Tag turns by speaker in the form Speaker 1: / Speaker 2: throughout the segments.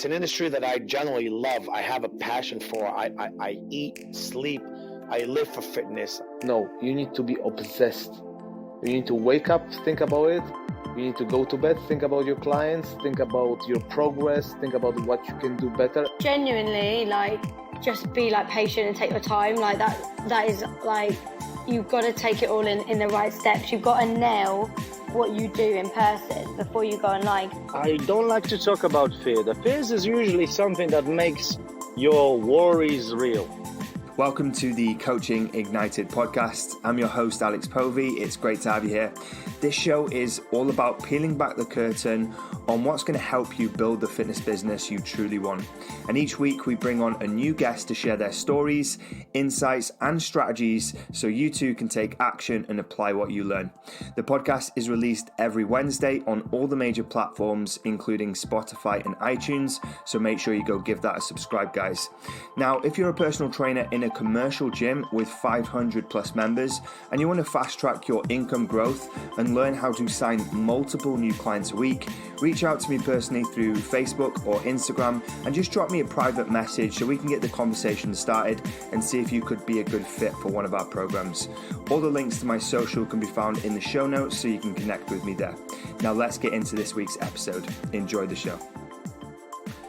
Speaker 1: an industry that I generally love. I have a passion for. I eat, sleep, I live for fitness.
Speaker 2: No, you need to be obsessed. You need to wake up, think about it. You need to go to bed, think about your clients, think about your progress, think about what you can do better.
Speaker 3: Genuinely, like, just be like patient and take your time. Like that is like, you've got to take it all in the right steps. You've got to nail what you do in person before you go online.
Speaker 4: I don't like to talk about fear. The fears is usually something that makes your worries real.
Speaker 5: Welcome to the Coaching Ignited podcast. I'm your host, Alex Povey. It's great to have you here. This show is all about peeling back the curtain on what's going to help you build the fitness business you truly want. And each week we bring on a new guest to share their stories, insights, and strategies so you too can take action and apply what you learn. The podcast is released every Wednesday on all the major platforms, including Spotify and iTunes. So make sure you go give that a subscribe, guys. Now, if you're a personal trainer in a commercial gym with 500 plus members and you want to fast track your income growth and learn how to sign multiple new clients a week, reach out to me personally through Facebook or Instagram and just drop me a private message so we can get the conversation started and see if you could be a good fit for one of our programs. All the links to my social can be found in the show notes so you can connect with me there. Now let's get into this week's episode. Enjoy the show.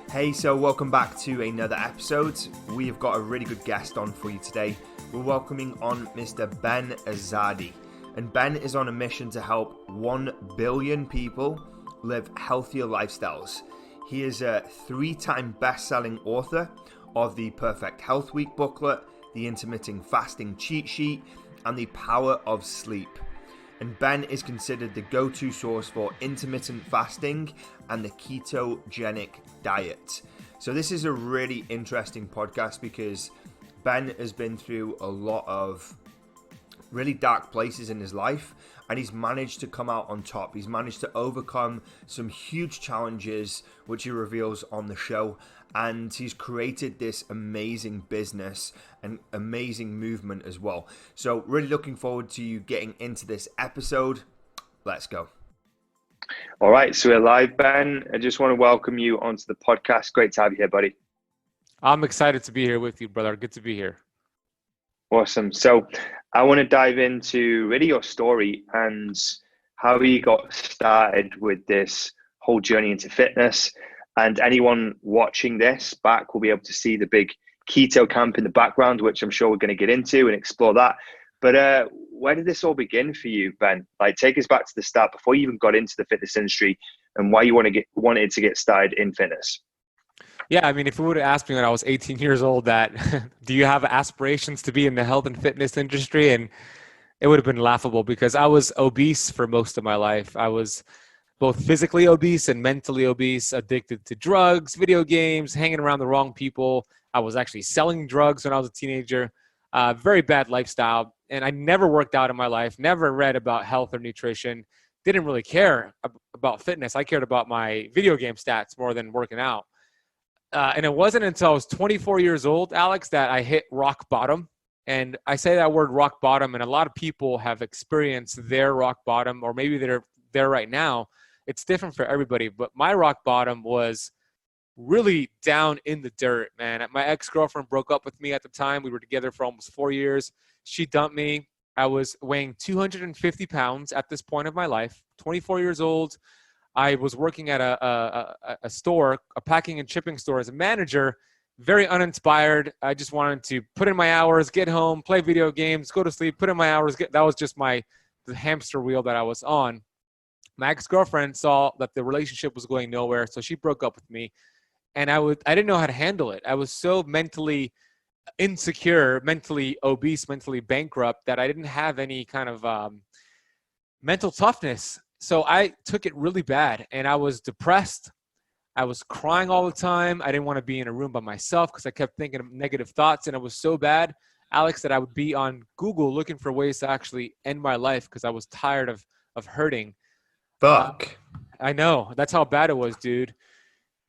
Speaker 5: Hey, so welcome back to another episode. We've got a really good guest on for you today. We're welcoming on Mr. Ben Azadi. And Ben is on a mission to help 1 billion people live healthier lifestyles. He is a 3-time best-selling author of the Perfect Health Booklet, the Intermittent Fasting Cheat Sheet, and the Power of Sleep. And Ben is considered the go-to source for intermittent fasting and the ketogenic diet. So this is a really interesting podcast because Ben has been through a lot of really dark places in his life and he's managed to come out on top. He's managed to overcome some huge challenges, which he reveals on the show. And he's created this amazing business and amazing movement as well. So really looking forward to you getting into this episode. Let's go.
Speaker 4: All right, so we're live, Ben. I just want to welcome you onto the podcast. Great to have you here, buddy.
Speaker 6: I'm excited to be here with you, brother. Good to be here.
Speaker 4: Awesome. So I want to dive into really your story and how you got started with this whole journey into fitness. And anyone watching this back will be able to see the big keto camp in the background, which I'm sure we're going to get into and explore that. But where did this all begin for you, Ben? Like, take us back to the start before you even got into the fitness industry and why you wanted to get started in fitness.
Speaker 6: Yeah, I mean, if you would have asked me when I was 18 years old that, do you have aspirations to be in the health and fitness industry? And it would have been laughable because I was obese for most of my life. I was both physically obese and mentally obese, addicted to drugs, video games, hanging around the wrong people. I was actually selling drugs when I was a teenager. Very bad lifestyle. And I never worked out in my life, never read about health or nutrition, didn't really care about fitness. I cared about my video game stats more than working out. And it wasn't until I was 24 years old, Alex, that I hit rock bottom. And I say that word rock bottom, and a lot of people have experienced their rock bottom, or maybe they're there right now. It's different for everybody, but my rock bottom was really down in the dirt, man. My ex-girlfriend broke up with me at the time. We were together for almost 4 years. She dumped me. I was weighing 250 pounds at this point of my life, 24 years old. I was working at a store, a packing and shipping store as a manager, very uninspired. I just wanted to put in my hours, get home, play video games, go to sleep, put in my hours. That was just the hamster wheel that I was on. My ex-girlfriend saw that the relationship was going nowhere, so she broke up with me. And I didn't know how to handle it. I was so mentally insecure, mentally obese, mentally bankrupt that I didn't have any kind of mental toughness. So I took it really bad, and I was depressed. I was crying all the time. I didn't want to be in a room by myself because I kept thinking of negative thoughts, and it was so bad, Alex, that I would be on Google looking for ways to actually end my life because I was tired of hurting.
Speaker 5: Fuck.
Speaker 6: I know. That's how bad it was, dude.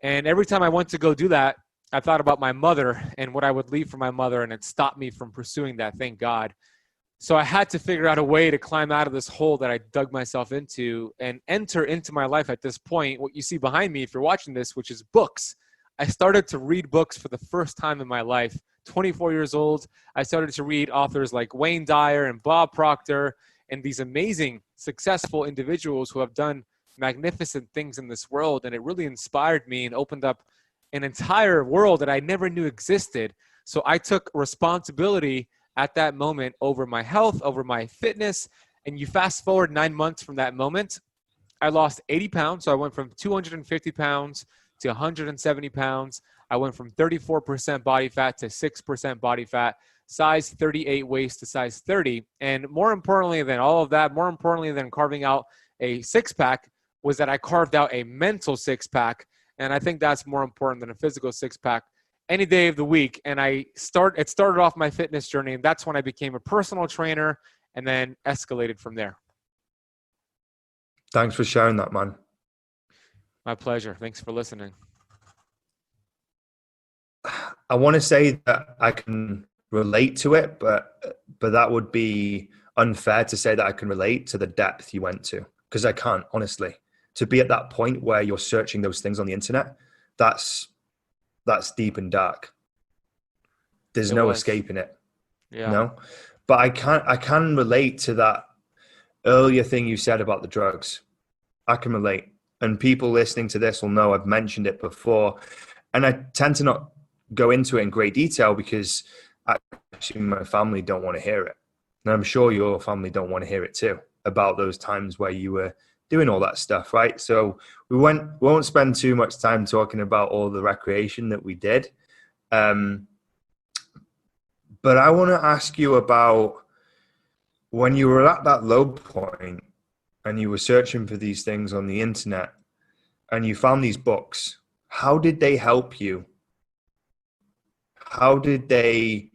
Speaker 6: And every time I went to go do that, I thought about my mother and what I would leave for my mother, and it stopped me from pursuing that, thank God. So I had to figure out a way to climb out of this hole that I dug myself into and enter into my life at this point. What you see behind me, if you're watching this, which is books. I started to read books for the first time in my life. 24 years old, I started to read authors like Wayne Dyer and Bob Proctor and these amazing, successful individuals who have done magnificent things in this world. And it really inspired me and opened up an entire world that I never knew existed. So I took responsibility at that moment over my health, over my fitness. And you fast forward 9 months from that moment, I lost 80 pounds. So I went from 250 pounds to 170 pounds. I went from 34% body fat to 6% body fat, size 38 waist to size 30. And more importantly than all of that, more importantly than carving out a six-pack, was that I carved out a mental six-pack. And I think that's more important than a physical six-pack any day of the week. And it started off my fitness journey, and that's when I became a personal trainer and then escalated from there.
Speaker 5: Thanks for sharing that, man.
Speaker 6: My pleasure. Thanks for listening.
Speaker 5: I want to say that I can relate to it, but that would be unfair to say that I can relate to the depth you went to, because I can't, honestly. To be at that point where you're searching those things on the internet, that's deep and dark. There's no escaping it.
Speaker 6: Yeah.
Speaker 5: No, but I can relate to that earlier thing you said about the drugs. I can relate, and people listening to this will know I've mentioned it before, and I tend to not go into it in great detail because actually my family don't want to hear it, and I'm sure your family don't want to hear it too, about those times where you were doing all that stuff, right? So we won't spend too much time talking about all the recreation that we did, but I want to ask you about when you were at that low point and you were searching for these things on the internet and you found these books. How did they help you? How did they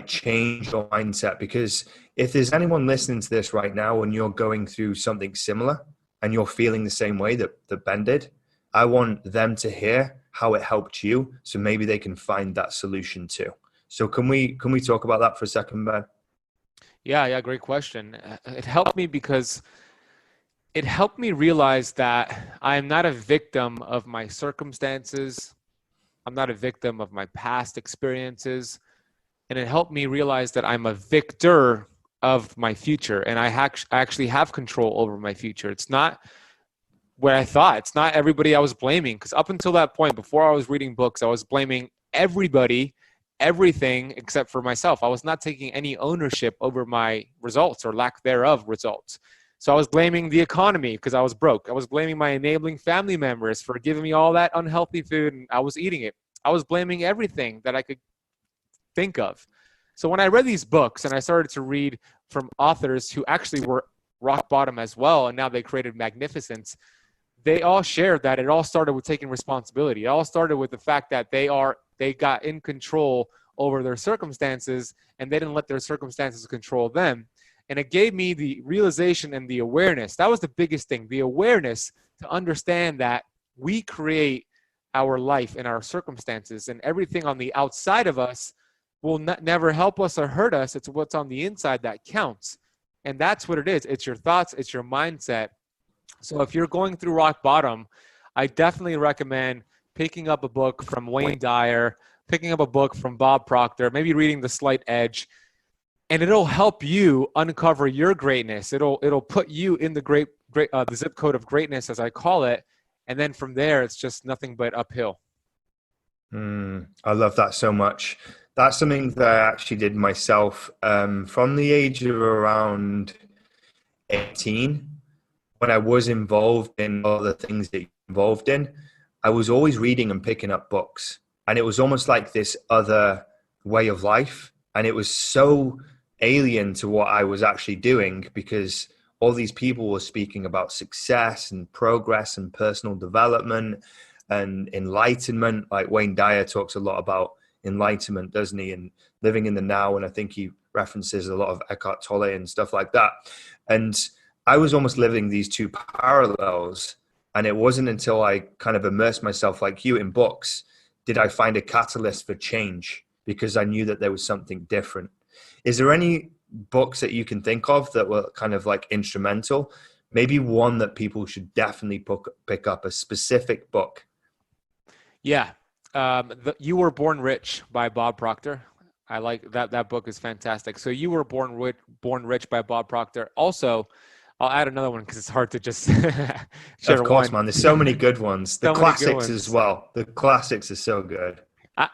Speaker 5: change your mindset? Because if there's anyone listening to this right now and you're going through something similar and you're feeling the same way that Ben did, I want them to hear how it helped you, so maybe they can find that solution too. So can we talk about that for a second, Ben?
Speaker 6: Yeah, great question. It helped me because it helped me realize that I am not a victim of my circumstances. I'm not a victim of my past experiences. And it helped me realize that I'm a victor of my future. And I actually have control over my future. It's not what I thought. It's not everybody I was blaming. Because up until that point, before I was reading books, I was blaming everybody, everything except for myself. I was not taking any ownership over my results or lack thereof results. So I was blaming the economy because I was broke. I was blaming my enabling family members for giving me all that unhealthy food and I was eating it. I was blaming everything that I could think of. So when I read these books and I started to read from authors who actually were rock bottom as well, and now they created magnificence, they all shared that it all started with taking responsibility. It all started with the fact that they got in control over their circumstances and they didn't let their circumstances control them. And it gave me the realization and the awareness. That was the biggest thing, the awareness to understand that we create our life and our circumstances, and everything on the outside of us will never help us or hurt us. It's what's on the inside that counts. And that's what it is. It's your thoughts. It's your mindset. So if you're going through rock bottom, I definitely recommend picking up a book from Wayne Dyer, picking up a book from Bob Proctor, maybe reading The Slight Edge, and it'll help you uncover your greatness. It'll put you in the the zip code of greatness, as I call it. And then from there, it's just nothing but uphill.
Speaker 5: I love that so much. That's something that I actually did myself from the age of around 18. When I was involved in all the things that you're involved in, I was always reading and picking up books. And it was almost like this other way of life. And it was so alien to what I was actually doing, because all these people were speaking about success and progress and personal development and enlightenment. Like Wayne Dyer talks a lot about enlightenment, doesn't he? And living in the now. And I think he references a lot of Eckhart Tolle and stuff like that. And I was almost living these two parallels. And it wasn't until I kind of immersed myself like you in books did I find a catalyst for change, because I knew that there was something different. Is there any books that you can think of that were kind of like instrumental? Maybe one that people should definitely pick up, a specific book.
Speaker 6: Yeah. You Were Born Rich by Bob Proctor. I like that. That book is fantastic. So You Were Born Rich by Bob Proctor. Also, I'll add another one because it's hard to just share
Speaker 5: Of course,
Speaker 6: one.
Speaker 5: man. There's so many good ones. The
Speaker 6: So many good
Speaker 5: classics as
Speaker 6: ones.
Speaker 5: well. The classics are so good.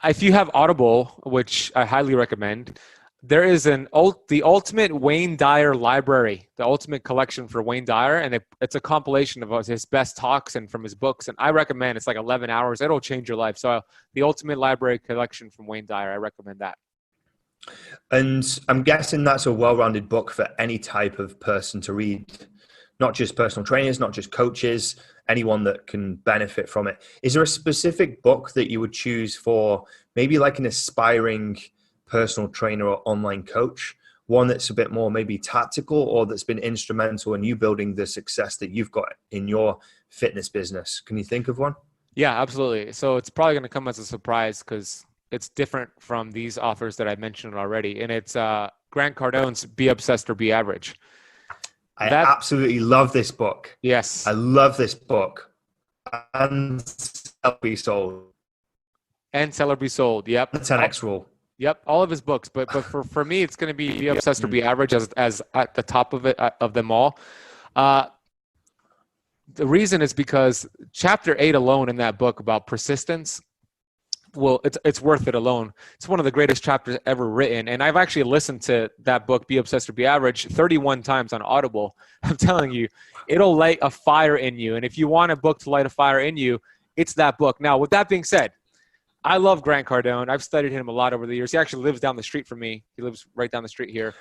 Speaker 6: If you have Audible, which I highly recommend, there is the Ultimate Wayne Dyer Library, the ultimate collection for Wayne Dyer, and it's a compilation of his best talks and from his books. And I recommend it's like 11 hours. It'll change your life. So the Ultimate Library collection from Wayne Dyer, I recommend that.
Speaker 5: And I'm guessing that's a well-rounded book for any type of person to read, not just personal trainers, not just coaches, anyone that can benefit from it. Is there a specific book that you would choose for maybe like an aspiring personal trainer or online coach, one that's a bit more maybe tactical or that's been instrumental in you building the success that you've got in your fitness business? Can you think of one?
Speaker 6: Yeah, absolutely. So it's probably going to come as a surprise because it's different from these authors that I mentioned already. And it's Grant Cardone's Be Obsessed or Be Average.
Speaker 5: I absolutely love this book.
Speaker 6: Yes.
Speaker 5: I love this book. And Sell Be Sold.
Speaker 6: And Sell or Be Sold. Yep.
Speaker 5: The 10X Rule.
Speaker 6: Yep. All of his books. But for me, it's going to be Obsessed or Be Average as at the top of it, of them all. The reason is because chapter 8 alone in that book about persistence, well, it's worth it alone. It's one of the greatest chapters ever written. And I've actually listened to that book, Be Obsessed or Be Average, 31 times on Audible. I'm telling you, it'll light a fire in you. And if you want a book to light a fire in you, it's that book. Now, with that being said, I love Grant Cardone. I've studied him a lot over the years. He actually lives down the street from me. He lives right down the street here.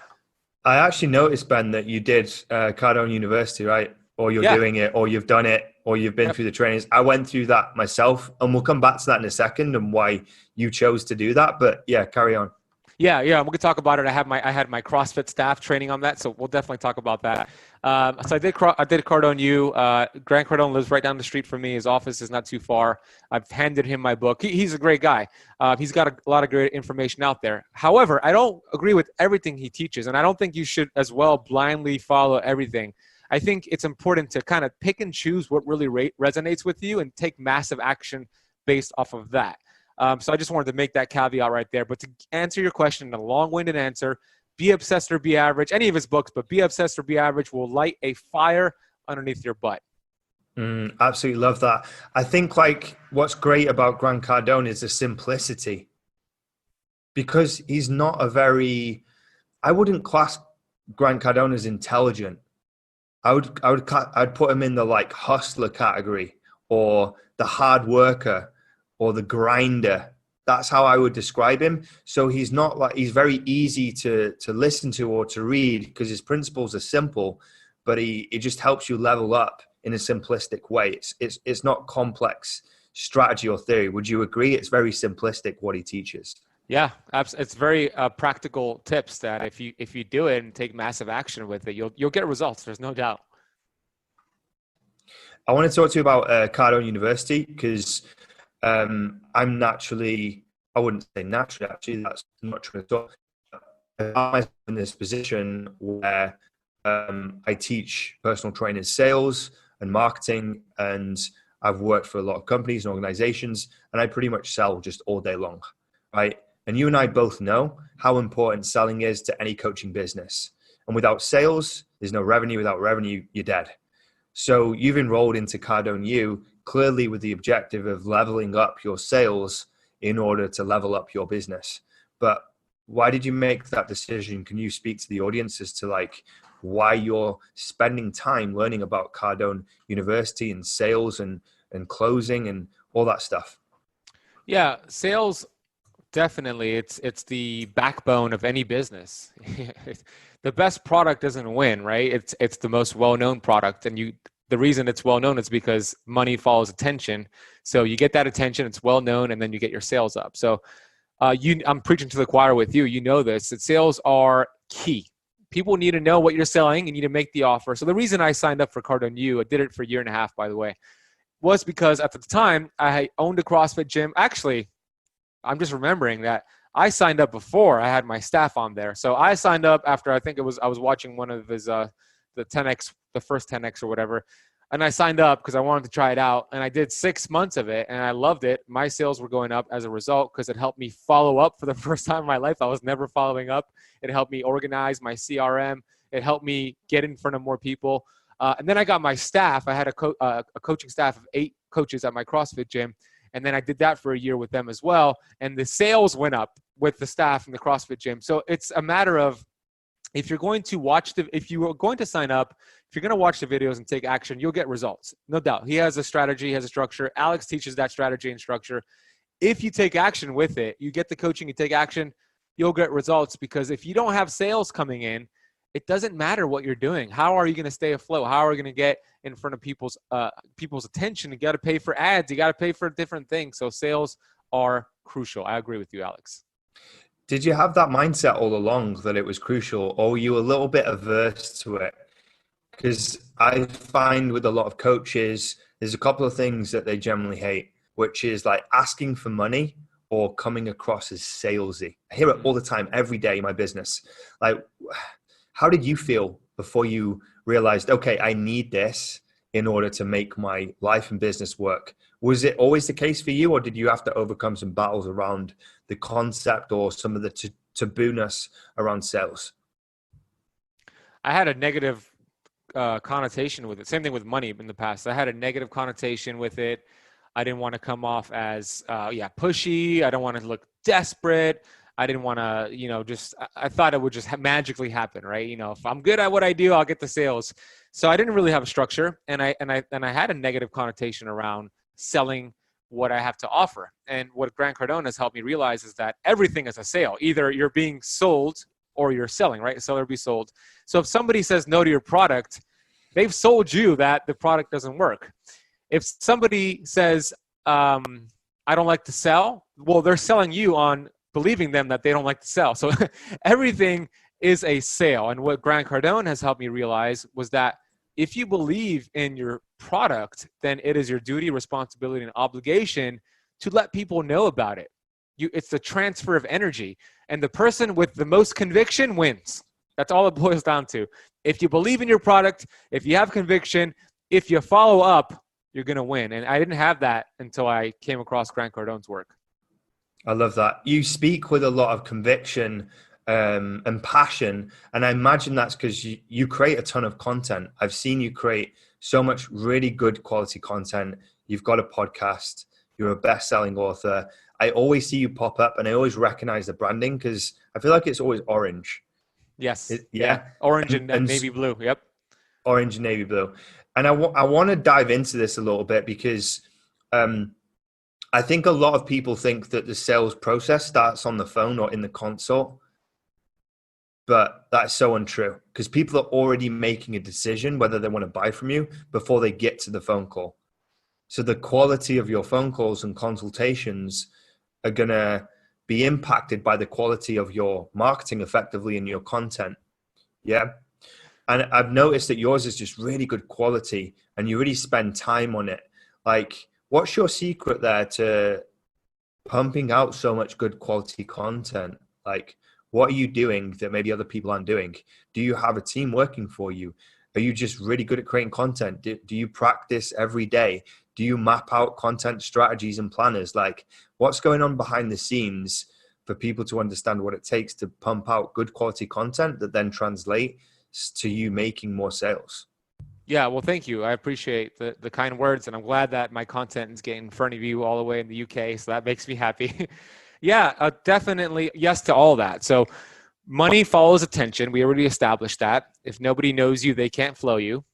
Speaker 5: I actually noticed, Ben, that you did Cardone University, right? Or you're doing it, or you've done it, or you've been through the trainings. I went through that myself, and we'll come back to that in a second and why you chose to do that. But yeah, carry on.
Speaker 6: Yeah, we can talk about it. I had my CrossFit staff training on that, so we'll definitely talk about that. So I did Cardone U. Grant Cardone lives right down the street from me. His office is not too far. I've handed him my book. He's a great guy. He's got a lot of great information out there. However, I don't agree with everything he teaches, and I don't think you should as well blindly follow everything. I think it's important to kind of pick and choose what really resonates with you and take massive action based off of that. So I just wanted to make that caveat right there. But to answer your question in a long-winded answer, Be Obsessed or Be Average, any of his books, but Be Obsessed or Be Average will light a fire underneath your butt.
Speaker 5: Absolutely love that. I think like what's great about Grant Cardone is the simplicity, because he's not I wouldn't class Grant Cardone as intelligent. I'd put him in the like hustler category, or the hard worker, or the grinder. That's how I would describe him. So he's very easy to listen to or to read because his principles are simple, but it just helps you level up in a simplistic way. It's not complex strategy or theory. Would you agree? It's very simplistic what he teaches. Yeah,
Speaker 6: it's very practical tips that if you do it and take massive action with it, you'll get results. There's no doubt.
Speaker 5: I want to talk to you about Cardone University because I'm naturally, I wouldn't say naturally, actually, that's not true at all. I'm in this position where I teach personal trainers sales and marketing, and I've worked for a lot of companies and organizations, and I pretty much sell just all day long, right? And you and I both know how important selling is to any coaching business. And without sales, there's no revenue. Without revenue, you're dead. So you've enrolled into Cardone U clearly with the objective of leveling up your sales in order to level up your business. But why did you make that decision? Can you speak to the audience as to like why you're spending time learning about Cardone University and sales and closing and all that stuff?
Speaker 6: Yeah, sales. Definitely. It's the backbone of any business. The best product doesn't win, right? It's the most well-known product. And the reason it's well-known is because money follows attention. So you get that attention, it's well-known, and then you get your sales up. So I'm preaching to the choir with you. You know this, that sales are key. People need to know what you're selling and you need to make the offer. So the reason I signed up for Cardone U, I did it for a year and a half, by the way, was because at the time I owned a CrossFit gym. Actually, I'm just remembering that I signed up before I had my staff on there. So I signed up after I was watching one of his the 10X, the first 10X or whatever. And I signed up because I wanted to try it out. And I did 6 months of it and I loved it. My sales were going up as a result because it helped me follow up for the first time in my life. I was never following up. It helped me organize my CRM. It helped me get in front of more people. And then I got my staff. I had a coaching staff of 8 coaches at my CrossFit gym. And then I did that for a year with them as well. And the sales went up with the staff in the CrossFit gym. So it's a matter of, if you are going to sign up, if you're going to watch the videos and take action, you'll get results. No doubt. He has a strategy, he has a structure. Alex teaches that strategy and structure. If you take action with it, you get the coaching, you take action, you'll get results. Because if you don't have sales coming in, it doesn't matter what you're doing. How are you going to stay afloat? How are you going to get in front of people's attention? You got to pay for ads. You got to pay for different things. So sales are crucial. I agree with you, Alex.
Speaker 5: Did you have that mindset all along that it was crucial, or were you a little bit averse to it? Because I find with a lot of coaches, there's a couple of things that they generally hate, which is like asking for money or coming across as salesy. I hear it all the time, every day in my business. Like, how did you feel before you realized, okay, I need this in order to make my life and business work? Was it always the case for you, or did you have to overcome some battles around the concept or some of the taboo-ness around sales?
Speaker 6: I had a negative connotation with it. Same thing with money in the past. I had a negative connotation with it. I didn't want to come off as pushy. I don't want to look desperate. I didn't want to, I thought it would just magically happen, right? If I'm good at what I do, I'll get the sales. So I didn't really have a structure, and I had a negative connotation around selling what I have to offer. And what Grant Cardone has helped me realize is that everything is a sale. Either you're being sold or you're selling, right? Sell or be sold. So if somebody says no to your product, they've sold you that the product doesn't work. If somebody says, I don't like to sell, well, they're selling you on believing them that they don't like to sell. So everything is a sale. And what Grant Cardone has helped me realize was that if you believe in your product, then it is your duty, responsibility, and obligation to let people know about it. It's the transfer of energy. And the person with the most conviction wins. That's all it boils down to. If you believe in your product, if you have conviction, if you follow up, you're going to win. And I didn't have that until I came across Grant Cardone's work.
Speaker 5: I love that. You speak with a lot of conviction and passion. And I imagine that's because you create a ton of content. I've seen you create so much really good quality content. You've got a podcast. You're a best-selling author. I always see you pop up and I always recognize the branding because I feel like it's always orange.
Speaker 6: Yes.
Speaker 5: Yeah.
Speaker 6: Orange and navy blue. Yep.
Speaker 5: Orange and navy blue. And I want to dive into this a little bit because I think a lot of people think that the sales process starts on the phone or in the console. But that's so untrue because people are already making a decision whether they want to buy from you before they get to the phone call. So the quality of your phone calls and consultations are going to be impacted by the quality of your marketing effectively and your content. Yeah. And I've noticed that yours is just really good quality and you really spend time on it. Like, what's your secret there to pumping out so much good quality content? Like, what are you doing that maybe other people aren't doing? Do you have a team working for you? Are you just really good at creating content? Do you practice every day? Do you map out content strategies and planners? Like, what's going on behind the scenes for people to understand what it takes to pump out good quality content that then translates to you making more sales?
Speaker 6: Yeah, well, thank you. I appreciate the kind words, and I'm glad that my content is getting in front of you all the way in the UK, so that makes me happy. Yeah, definitely yes to all that. So money follows attention. We already established that. If nobody knows you, they can't flow you.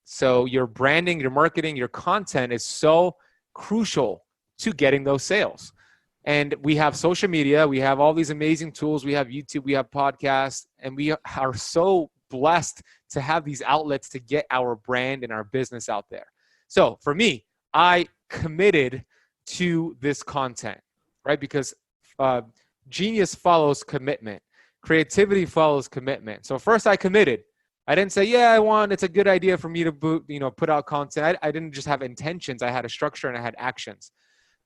Speaker 6: So your branding, your marketing, your content is so crucial to getting those sales. And we have social media. We have all these amazing tools. We have YouTube. We have podcasts. And we are so blessed to have these outlets to get our brand and our business out there. So for me, I committed to this content, right? Because genius follows commitment. Creativity follows commitment. So first I committed. I didn't say, yeah, it's a good idea for me to put out content. I didn't just have intentions. I had a structure and I had actions.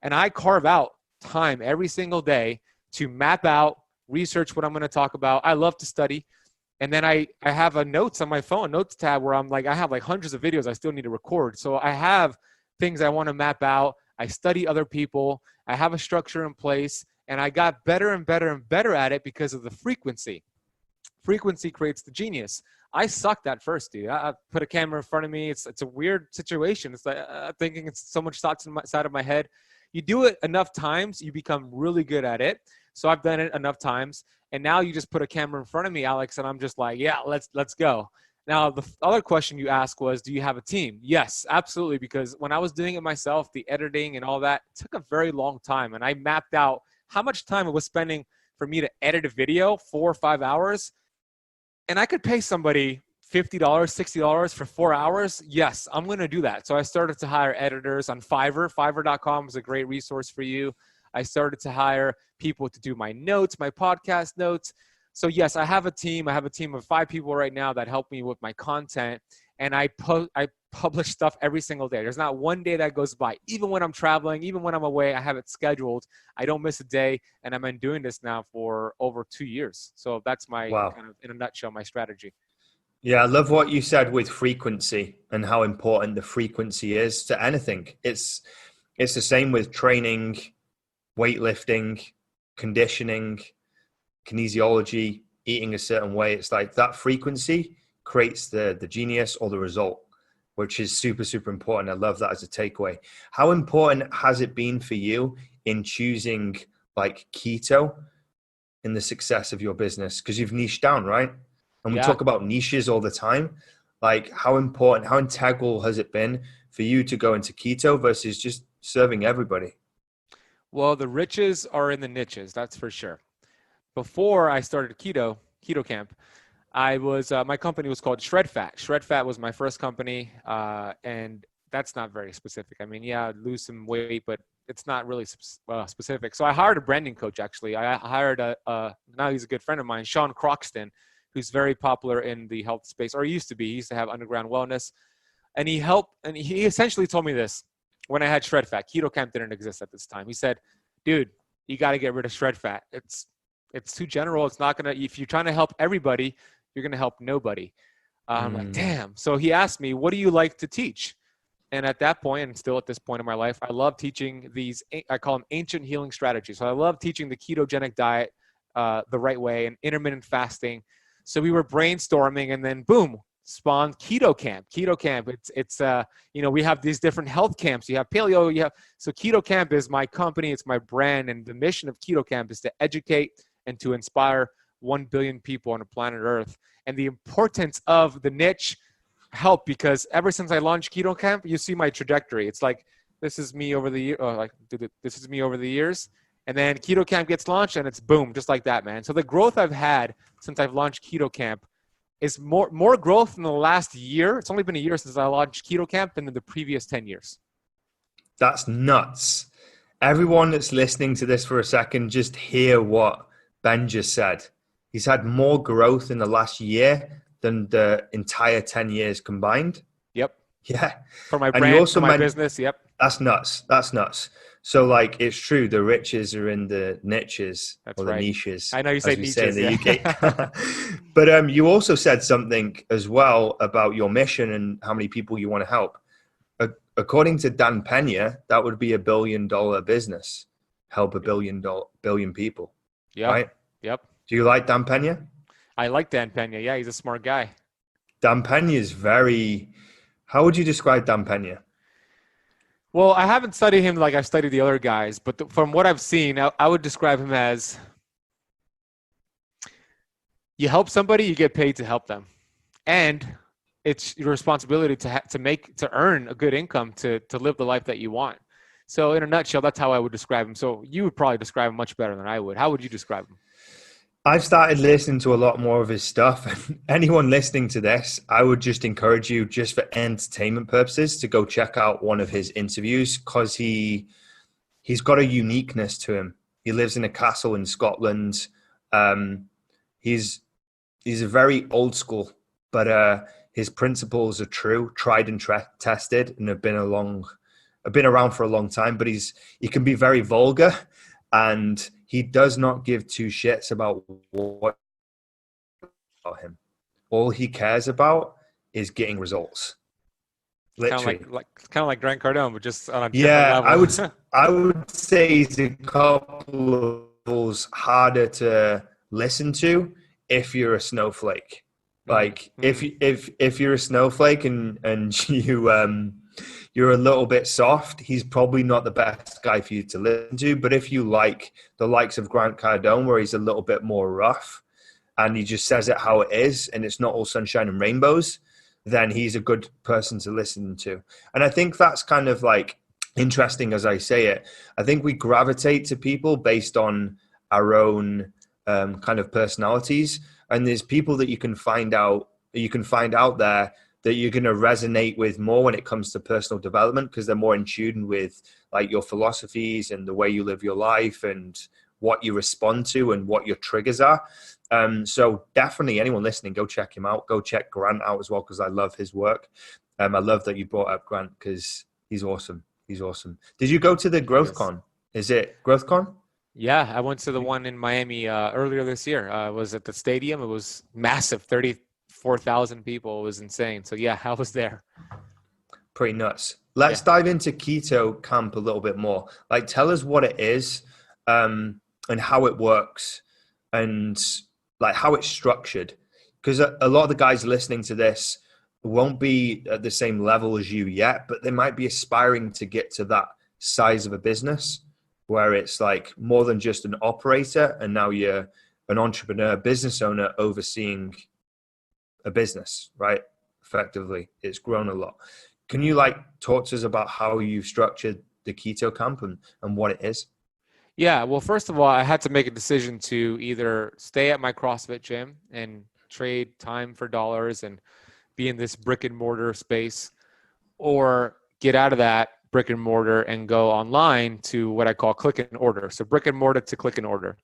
Speaker 6: And I carve out time every single day to map out, research what I'm going to talk about. I love to study. And then I have a notes on my phone, notes tab, where I'm like, I have like hundreds of videos I still need to record. So I have things I want to map out. I study other people. I have a structure in place, and I got better and better and better at it because of the frequency. Frequency creates the genius. I sucked at first, dude. I put a camera in front of me. It's a weird situation. It's like thinking it's so much thoughts inside of my head. You do it enough times, you become really good at it. So I've done it enough times, and now you just put a camera in front of me, Alex, and I'm just like, yeah, let's go. Now, the other question you asked was, do you have a team? Yes, absolutely, because when I was doing it myself, the editing and all that took a very long time, and I mapped out how much time it was spending for me to edit a video, 4 or 5 hours, and I could pay somebody $50, $60 for 4 hours. Yes, I'm going to do that. So I started to hire editors on Fiverr. Fiverr.com is a great resource for you. I started to hire people to do my notes, my podcast notes. So yes, I have a team. I have a team of 5 people right now that help me with my content. And I publish stuff every single day. There's not one day that goes by. Even when I'm traveling, even when I'm away, I have it scheduled. I don't miss a day. And I've been doing this now for over 2 years. So that's my kind of, in a nutshell, my strategy.
Speaker 5: Yeah, I love what you said with frequency and how important the frequency is to anything. It's the same with training, weightlifting, conditioning, kinesiology, eating a certain way. It's like that frequency creates the genius or the result, which is super, super important. I love that as a takeaway. How important has it been for you in choosing like keto in the success of your business? Because you've niched down, right? And we talk about niches all the time. Like how important, how integral has it been for you to go into keto versus just serving everybody?
Speaker 6: Well, the riches are in the niches, that's for sure. Before I started keto camp, I was my company was called Shred Fat. Shred Fat was my first company, and that's not very specific. I mean, yeah, I'd lose some weight, but it's not really specific. So I hired a branding coach. Actually, I hired now he's a good friend of mine, Sean Croxton, who's very popular in the health space, or he used to be. He used to have Underground Wellness, and he essentially told me this when I had Shred Fat. Keto camp didn't exist at this time. He said, "Dude, you got to get rid of Shred Fat. It's too general. It's not gonna. If you're trying to help everybody, you're gonna help nobody." I'm like, damn. So he asked me, "What do you like to teach?" And at that point, and still at this point in my life, I love teaching these. I call them ancient healing strategies. So I love teaching the ketogenic diet the right way and intermittent fasting. So we were brainstorming, and then boom, spawned Keto Camp. Keto Camp. It's we have these different health camps. You have paleo. So Keto Camp is my company. It's my brand, and the mission of Keto Camp is to educate and to inspire 1 billion people on the planet Earth. And the importance of the niche help, because ever since I launched Keto Camp, you see my trajectory. It's like this is me over the year. This is me over the years. And then Keto Camp gets launched, and it's boom, just like that, man. So the growth I've had since I've launched Keto Camp is more growth in the last year. It's only been a year since I launched Keto Camp than in the previous 10 years.
Speaker 5: That's nuts. Everyone that's listening to this for a second, just hear what Ben just said. He's had more growth in the last year than the entire 10 years combined.
Speaker 6: Yep.
Speaker 5: Yeah.
Speaker 6: For my brand, for my business. Yep.
Speaker 5: That's nuts. That's nuts. So like, it's true. The riches are in the niches.
Speaker 6: That's
Speaker 5: or
Speaker 6: right.
Speaker 5: The niches.
Speaker 6: I know you say niches.
Speaker 5: Say in the UK. But you also said something as well about your mission and how many people you want to help. According to Dan Pena, that would be $1 billion business. Help a billion people.
Speaker 6: Yeah.
Speaker 5: Right?
Speaker 6: Yep.
Speaker 5: Do you like Dan Pena?
Speaker 6: I like Dan Pena. Yeah, he's a smart guy.
Speaker 5: Dan Pena is very... How would you describe Dan Pena?
Speaker 6: Well, I haven't studied him like I've studied the other guys, but from what I've seen, I would describe him as you help somebody, you get paid to help them. And it's your responsibility to earn a good income to live the life that you want. So in a nutshell, that's how I would describe him. So you would probably describe him much better than I would. How would you describe him?
Speaker 5: I've started listening to a lot more of his stuff. Anyone listening to this, I would just encourage you, just for entertainment purposes, to go check out one of his interviews, because he's got a uniqueness to him. He lives in a castle in Scotland. He's a very old school, but his principles are true, tried and tested, and have been around for a long time. But he can be very vulgar, and he does not give two shits about what about him. all he cares about is getting results. Literally.
Speaker 6: Kind of like Grant Cardone, but just on a different
Speaker 5: Yeah,
Speaker 6: level.
Speaker 5: I would say he's a couple of levels harder to listen to if you're a snowflake. Like if you're a snowflake and you're a little bit soft, he's probably not the best guy for you to listen to. But if you like the likes of Grant Cardone, where he's a little bit more rough and he just says it how it is and it's not all sunshine and rainbows, then he's a good person to listen to. And I think that's kind of like interesting as I say it. I think we gravitate to people based on our own kind of personalities. And there's people that you can find out there that you're going to resonate with more when it comes to personal development, because they're more in tune with like your philosophies and the way you live your life and what you respond to and what your triggers are. So definitely anyone listening, go check him out. Go check Grant out as well, because I love his work. I love that you brought up Grant because he's awesome. He's awesome. Did you go to the GrowthCon? Is it GrowthCon?
Speaker 6: Yeah, I went to the one in Miami earlier this year. I was at the stadium. It was massive, 34,000 people. It was insane. So yeah, I was there.
Speaker 5: Pretty nuts. Let's dive into Keto Camp a little bit more. Like, tell us what it is and how it works and like how it's structured. Because a lot of the guys listening to this won't be at the same level as you yet, but they might be aspiring to get to that size of a business where it's like more than just an operator and now you're an entrepreneur, business owner overseeing a business, right? Effectively, it's grown a lot. Can you like talk to us about how you've structured the Keto Camp and what it is?
Speaker 6: Yeah, well, first of all, I had to make a decision to either stay at my CrossFit gym and trade time for dollars and be in this brick and mortar space, or get out of that brick and mortar and go online to what I call click and order. So brick and mortar to click and order.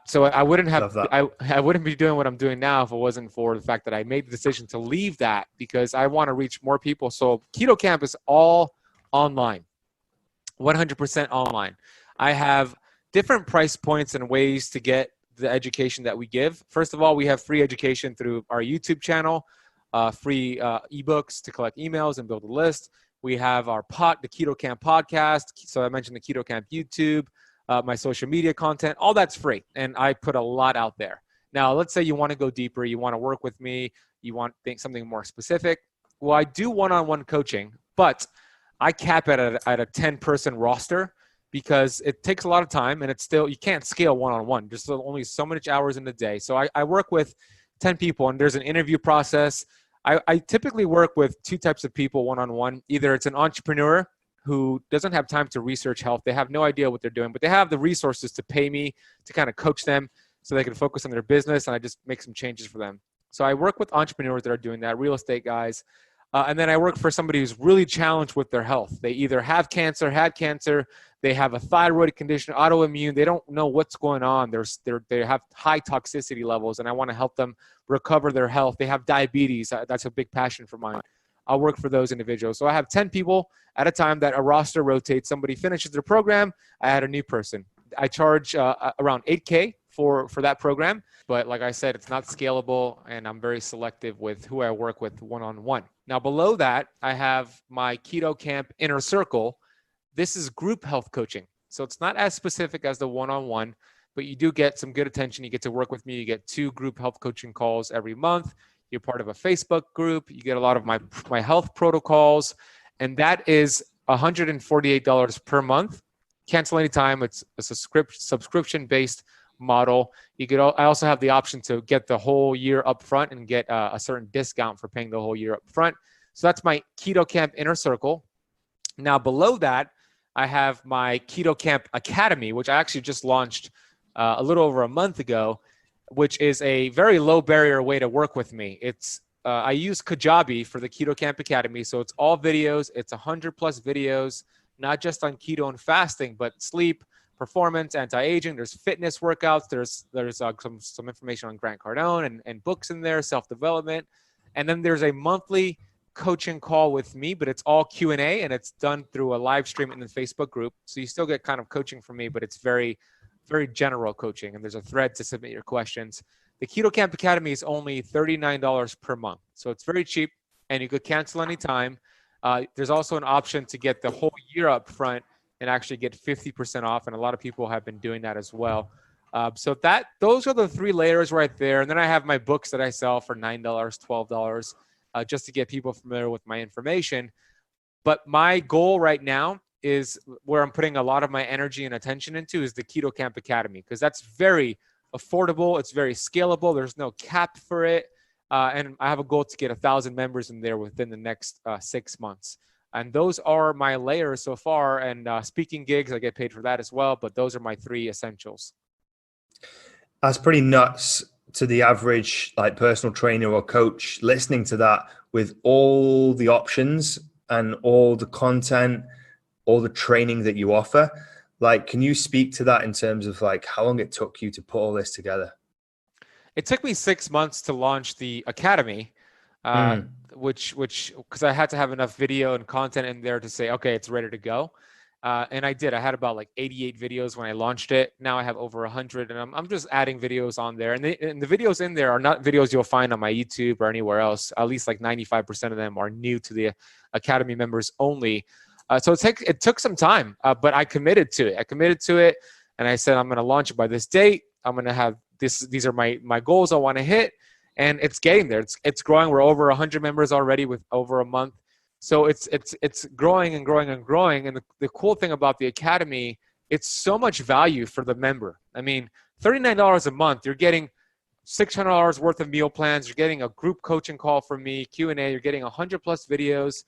Speaker 6: So I wouldn't have, I wouldn't be doing what I'm doing now if it wasn't for the fact that I made the decision to leave that because I want to reach more people. So Keto Camp is all online, 100% online. I have different price points and ways to get the education that we give. First of all, we have free education through our YouTube channel, free ebooks to collect emails and build a list. We have our the Keto Camp podcast. So I mentioned the Keto Camp YouTube, my social media content, all that's free. And I put a lot out there. Now, let's say you want to go deeper. You want to work with me. You want something more specific. Well, I do one-on-one coaching, but I cap it at a 10-person roster because it takes a lot of time and it's still, you can't scale one-on-one. There's only so many hours in the day. So I work with 10 people and there's an interview process. I typically work with two types of people one-on-one. Either it's an entrepreneur who doesn't have time to research health. They have no idea what they're doing, but they have the resources to pay me to kind of coach them so they can focus on their business, and I just make some changes for them. So I work with entrepreneurs that are doing that, real estate guys. And then I work for somebody who's really challenged with their health. They either have cancer, had cancer, they have a thyroid condition, autoimmune. They don't know what's going on. They have high toxicity levels, and I want to help them recover their health. They have diabetes. That's a big passion for mine. I'll work for those individuals. So I have 10 people at a time that a roster rotates. Somebody finishes their program, I add a new person. I charge around $8K for that program. But like I said, it's not scalable, and I'm very selective with who I work with one-on-one. Now, below that, I have my Keto Camp Inner Circle. This is group health coaching. So it's not as specific as the one-on-one, but you do get some good attention. You get to work with me. You get 2 group health coaching calls every month. You're part of a Facebook group. You get a lot of my health protocols, and that is $148 per month. Cancel anytime. It's a subscription-based model. I also have the option to get the whole year up front and get a certain discount for paying the whole year up front. So that's my Keto Camp Inner Circle. Now, below that, I have my Keto Camp Academy, which I actually just launched a little over a month ago, which is a very low barrier way to work with me. I use Kajabi for the Keto Camp Academy. So it's all videos. It's 100+ videos, not just on keto and fasting, but sleep, performance, anti-aging. There's fitness workouts. There's some information on Grant Cardone and books in there, self-development. And then there's a monthly coaching call with me, but it's all Q&A, and it's done through a live stream in the Facebook group. So you still get kind of coaching from me, but it's very, very general coaching. And there's a thread to submit your questions. The Keto Camp Academy is only $39 per month. So it's very cheap, and you could cancel anytime. There's also an option to get the whole year up front and actually get 50% off. And a lot of people have been doing that as well. So those are the 3 layers right there. And then I have my books that I sell for $9, $12, just to get people familiar with my information. But my goal right now is where I'm putting a lot of my energy and attention into is the Keto Camp Academy, because that's very affordable. It's very scalable. There's no cap for it. And I have a goal to get 1,000 members in there within the next 6 months. And those are my layers so far. And speaking gigs, I get paid for that as well. But those are my 3 essentials.
Speaker 5: That's pretty nuts to the average like personal trainer or coach listening to that, with all the options and all the content, all the training that you offer. Like, can you speak to that in terms of like how long it took you to put all this together?
Speaker 6: It took me 6 months to launch the academy, which because I had to have enough video and content in there to say, okay, it's ready to go. And I did. I had about like 88 videos when I launched it. Now I have over 100, and I'm just adding videos on there. And the videos in there are not videos you'll find on my YouTube or anywhere else. At least like 95% of them are new to the academy members only. So it took some time, but I committed to it. And I said, I'm going to launch it by this date. I'm going to have this. These are my goals I want to hit. And it's getting there. It's growing. We're over 100 members already with over a month. So it's growing and growing and growing. And the cool thing about the academy, it's so much value for the member. I mean, $39 a month, you're getting $600 worth of meal plans. You're getting a group coaching call from me, Q&A. You're getting 100 plus videos.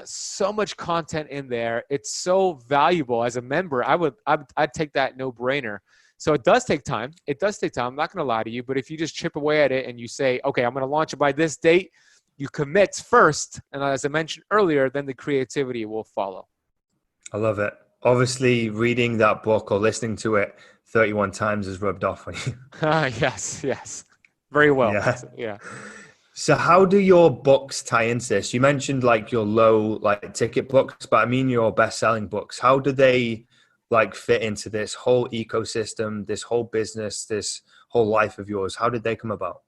Speaker 6: So much content in there. It's so valuable as a member. I'd take that no brainer. So it does take time. I'm not going to lie to you, but if you just chip away at it and you say, okay, I'm going to launch it by this date, you commit first. And as I mentioned earlier, then the creativity will follow.
Speaker 5: I love it. Obviously reading that book or listening to it 31 times has rubbed off on you.
Speaker 6: Yes. Very well. Yeah.
Speaker 5: So how do your books tie into this? You mentioned like your low like ticket books, but I mean your best-selling books. How do they like fit into this whole ecosystem, this whole business, this whole life of yours? How did they come about?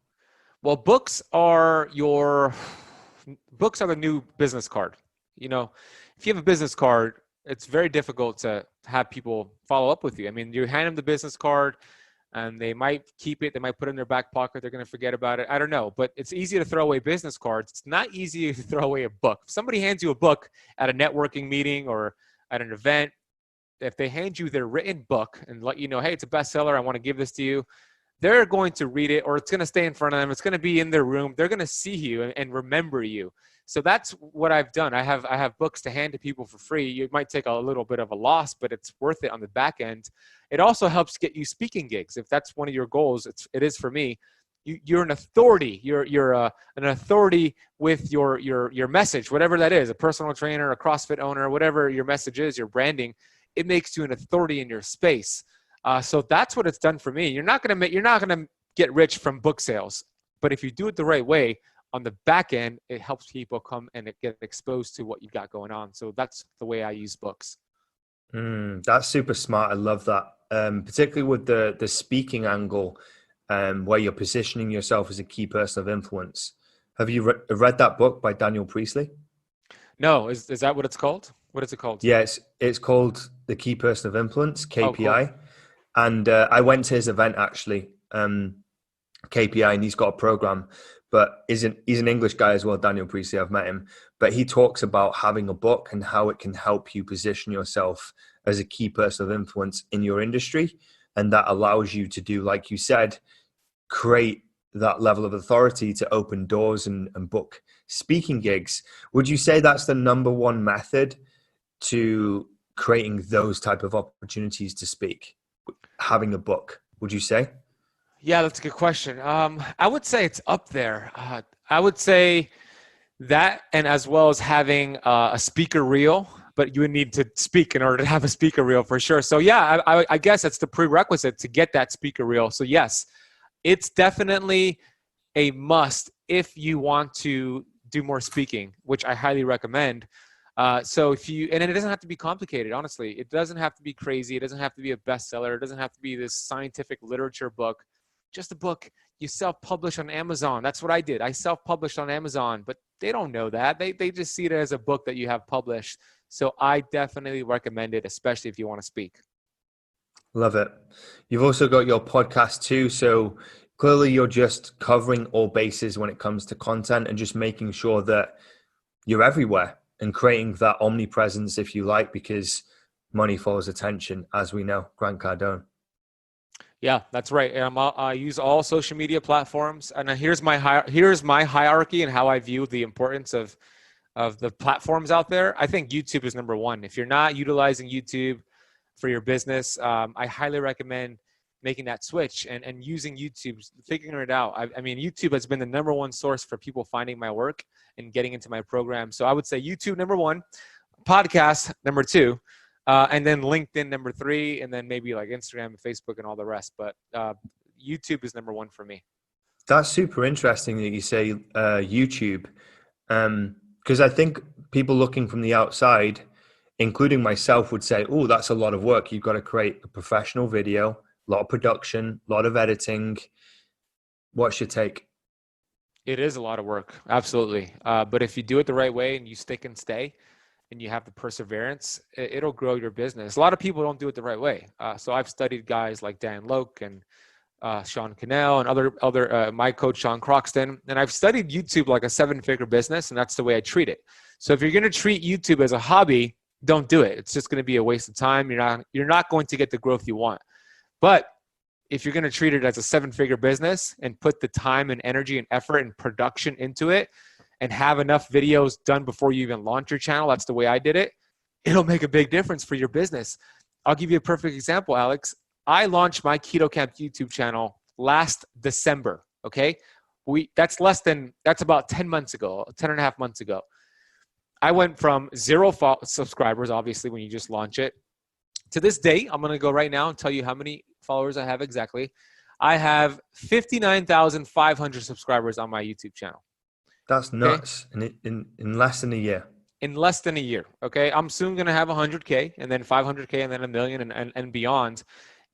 Speaker 6: Well, books are the new business card. You know, if you have a business card, it's very difficult to have people follow up with you. I mean, you hand them the business card and they might keep it. They might put it in their back pocket. They're going to forget about it. I don't know, but it's easy to throw away business cards. It's not easy to throw away a book. If somebody hands you a book at a networking meeting or at an event, if they hand you their written book and let you know, hey, it's a bestseller, I want to give this to you, they're going to read it, or it's going to stay in front of them. It's going to be in their room. They're going to see you and remember you. So that's what I've done. I have books to hand to people for free. You might take a little bit of a loss, but it's worth it on the back end. It also helps get you speaking gigs. If that's one of your goals, it is for me. You're an authority. You're an authority with your message, whatever that is, a personal trainer, a CrossFit owner, whatever your message is, your branding. It makes you an authority in your space. So that's what it's done for me. You're not gonna get rich from book sales, but if you do it the right way, on the back end, it helps people come and get exposed to what you got going on. So that's the way I use books.
Speaker 5: That's super smart. I love that, particularly with the speaking angle, where you're positioning yourself as a key person of influence. Have you read that book by Daniel Priestley?
Speaker 6: No, is that what it's called? What is it called?
Speaker 5: Yes, it's called The Key Person of Influence, KPI.
Speaker 6: Oh, cool.
Speaker 5: And I went to his event actually, KPI, and he's got a program, but he's an English guy as well, Daniel Priestley, I've met him. But he talks about having a book and how it can help you position yourself as a key person of influence in your industry. And that allows you to do, like you said, create that level of authority to open doors and book speaking gigs. Would you say that's the number one method to creating those type of opportunities to speak? Having a book, would you say?
Speaker 6: Yeah, that's a good question. I would say it's up there. I would say that, and as well as having a speaker reel, but you would need to speak in order to have a speaker reel for sure. So yeah, I guess that's the prerequisite to get that speaker reel. So yes, it's definitely a must if you want to do more speaking, which I highly recommend. So and it doesn't have to be complicated, honestly. It doesn't have to be crazy. It doesn't have to be a bestseller. It doesn't have to be this scientific literature book. just a book. You self-publish on Amazon. That's what I did. I self-published on Amazon, but they don't know that. They just see it as a book that you have published. So I definitely recommend it, especially if you want to speak.
Speaker 5: Love it. You've also got your podcast too. So clearly you're just covering all bases when it comes to content and just making sure that you're everywhere and creating that omnipresence, if you like, because money follows attention, as we know, Grant Cardone.
Speaker 6: Yeah, that's right. And I use all social media platforms. And here's my hierarchy and how I view the importance of the platforms out there. I think YouTube is number one. If you're not utilizing YouTube for your business, I highly recommend making that switch and using YouTube, figuring it out. I mean, YouTube has been the number one source for people finding my work and getting into my program. So I would say YouTube number one, podcast number two, and then LinkedIn number three, and then maybe like Instagram and Facebook and all the rest. But YouTube is number one for me.
Speaker 5: That's super interesting that you say YouTube, because I think people looking from the outside, including myself, would say, oh, that's a lot of work. You've got to create a professional video, a lot of production, a lot of editing. What's your take?
Speaker 6: It is a lot of work. Absolutely. But if you do it the right way and you stick and stay and you have the perseverance, it'll grow your business. A lot of people don't do it the right way. So I've studied guys like Dan Loke and Sean Cannell and other my coach, Sean Croxton. And I've studied YouTube like a 7-figure business, and that's the way I treat it. So if you're going to treat YouTube as a hobby, don't do it. It's just going to be a waste of time. You're not going to get the growth you want. But if you're going to treat it as a 7-figure business and put the time and energy and effort and production into it and have enough videos done before you even launch your channel, that's the way I did it, it'll make a big difference for your business. I'll give you a perfect example, Alex. I launched my Keto Camp YouTube channel last December, okay? That's about 10 months ago, 10 and a half months ago. I went from 0 subscribers, obviously, when you just launch it. To this day, I'm going to go right now and tell you how many followers I have exactly. I have 59,500 subscribers on my YouTube channel.
Speaker 5: That's nuts. Okay? In less than a year.
Speaker 6: In less than a year, okay? I'm soon going to have 100K and then 500K and then 1 million and beyond.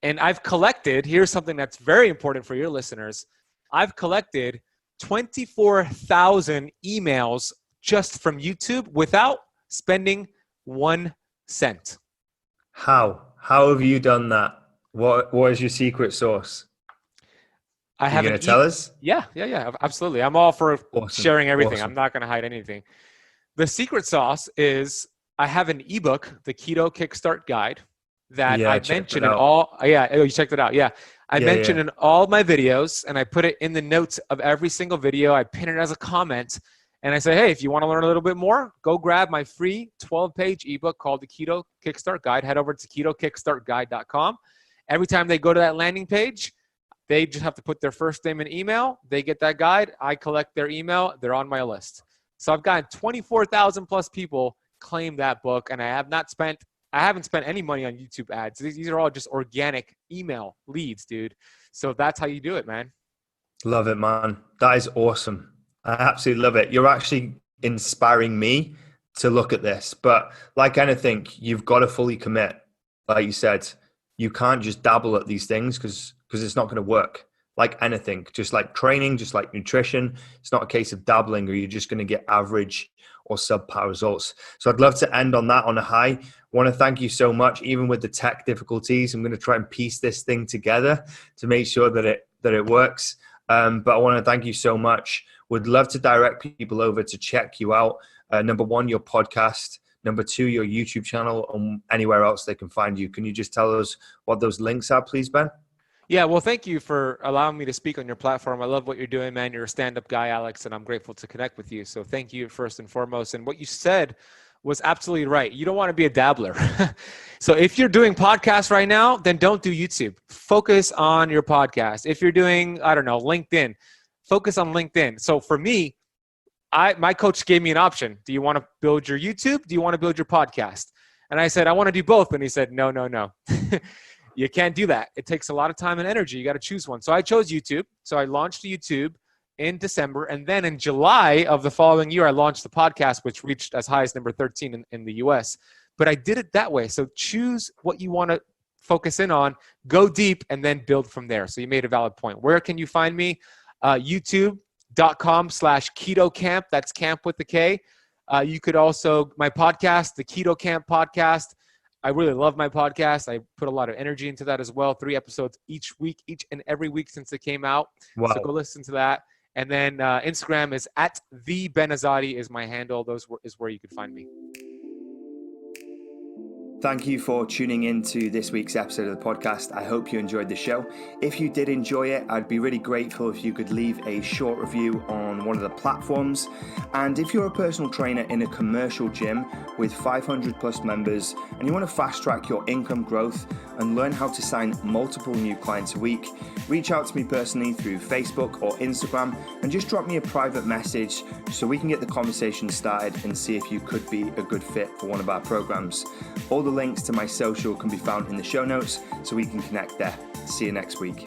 Speaker 6: And I've collected, here's something that's very important for your listeners. I've collected 24,000 emails just from YouTube without spending 1 cent.
Speaker 5: How have you done that? What is your secret sauce?
Speaker 6: I haven't.
Speaker 5: You going to tell us?
Speaker 6: Yeah, absolutely. I'm all for sharing everything.
Speaker 5: Awesome.
Speaker 6: I'm not going to hide anything. The secret sauce is I have an ebook, the Keto Kickstart Guide, that I mentioned in all. Yeah, you checked it out. Yeah, I mentioned in all my videos, and I put it in the notes of every single video. I pin it as a comment. And I say, hey, if you want to learn a little bit more, go grab my free 12-page ebook called the Keto Kickstart Guide. Head over to ketokickstartguide.com. Every time they go to that landing page, they just have to put their first name and email. They get that guide. I collect their email. They're on my list. So I've gotten 24,000 plus people claim that book, and I haven't spent any money on YouTube ads. These are all just organic email leads, dude. So that's how you do it, man.
Speaker 5: Love it, man. That is awesome. I absolutely love it. You're actually inspiring me to look at this. But like anything, you've got to fully commit. Like you said, you can't just dabble at these things because it's not going to work. Like anything, just like training, just like nutrition, it's not a case of dabbling or you're just going to get average or subpar results. So I'd love to end on that on a high. I want to thank you so much. Even with the tech difficulties, I'm going to try and piece this thing together to make sure that it works. But I want to thank you so much. Would love to direct people over to check you out. Number one, your podcast. Number two, your YouTube channel, and anywhere else they can find you. Can you just tell us what those links are, please, Ben?
Speaker 6: Yeah, well, thank you for allowing me to speak on your platform. I love what you're doing, man. You're a stand-up guy, Alex, and I'm grateful to connect with you. So thank you first and foremost. And what you said was absolutely right. You don't want to be a dabbler. So if you're doing podcasts right now, then don't do YouTube. Focus on your podcast. If you're doing, I don't know, LinkedIn, focus on LinkedIn. So for me, my coach gave me an option. Do you want to build your YouTube? Do you want to build your podcast? And I said, I want to do both. And he said, no. You can't do that. It takes a lot of time and energy. You got to choose one. So I chose YouTube. So I launched YouTube in December. And then in July of the following year, I launched the podcast, which reached as high as number 13 in the US. But I did it that way. So choose what you want to focus in on, go deep, and then build from there. So you made a valid point. Where can you find me? YouTube.com/Keto Camp. That's camp with the K. You could also, my podcast, the Keto Camp podcast. I really love my podcast. I put a lot of energy into that as well. 3 episodes each and every week since it came out.
Speaker 5: Wow.
Speaker 6: So go listen to that. And then Instagram is @TheBenAzadi is my handle. Those is where you can find me.
Speaker 5: Thank you for tuning in to this week's episode of the podcast. I hope you enjoyed the show. If you did enjoy it, I'd be really grateful if you could leave a short review on one of the platforms. And if you're a personal trainer in a commercial gym with 500 plus members and you want to fast track your income growth and learn how to sign multiple new clients a week, reach out to me personally through Facebook or Instagram and just drop me a private message so we can get the conversation started and see if you could be a good fit for one of our programs. All the links to my social can be found in the show notes so we can connect there. See you next week.